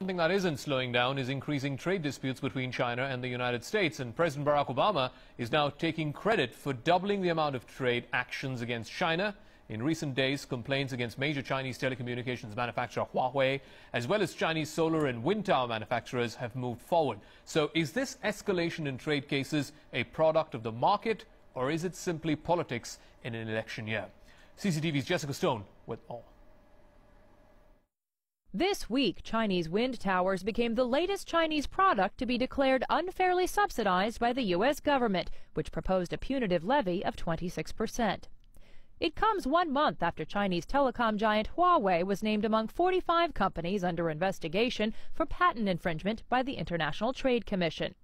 Something that isn't slowing down is increasing trade disputes between China and the United States, and President Barack Obama is now taking credit for doubling the amount of trade actions against China. In recent days, complaints against major Chinese telecommunications manufacturer Huawei, as well as Chinese solar and wind tower manufacturers, have moved forward. So is this escalation in trade cases a product of the market, or is it simply politics in an election year? CCTV's Jessica Stone with all. This week, Chinese wind towers became the latest Chinese product to be declared unfairly subsidized by the U.S. government, which proposed a punitive levy of 26%. It comes 1 month after Chinese telecom giant Huawei was named among 45 companies under investigation for patent infringement by the International Trade Commission.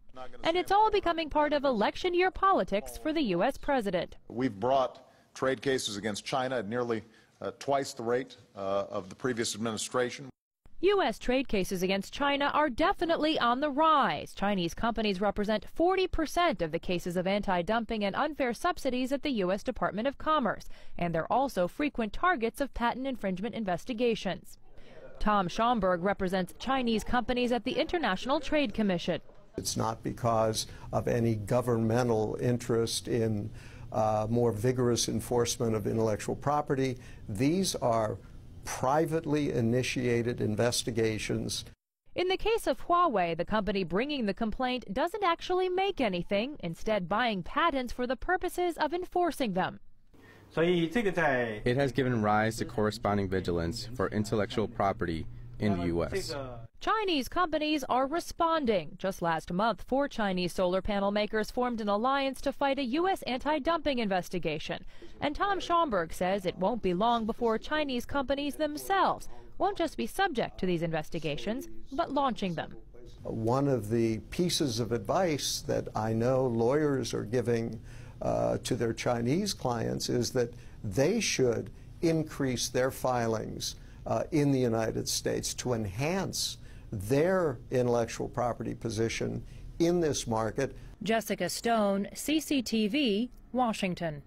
And it's all becoming part of election year politics for the U.S. president. We've brought trade cases against China at nearly twice the rate of the previous administration. U.S. trade cases against China are definitely on the rise. Chinese companies represent 40% of the cases of anti-dumping and unfair subsidies at the U.S. Department of Commerce, and they're also frequent targets of patent infringement investigations. Tom Schomburg represents Chinese companies at the International Trade Commission. It's not because of any governmental interest in more vigorous enforcement of intellectual property. These are privately initiated investigations. In the case of Huawei, the company bringing the complaint doesn't actually make anything, instead buying patents for the purposes of enforcing them. It has given rise to corresponding vigilance for intellectual property in the U.S. Chinese companies are responding. Just last month, 4 Chinese solar panel makers formed an alliance to fight a U.S. anti-dumping investigation. And Tom Schomburg says it won't be long before Chinese companies themselves won't just be subject to these investigations, but launching them. One of the pieces of advice that I know lawyers are giving to their Chinese clients is that they should increase their filings in the United States to enhance their intellectual property position in this market. Jessica Stone, CCTV, Washington.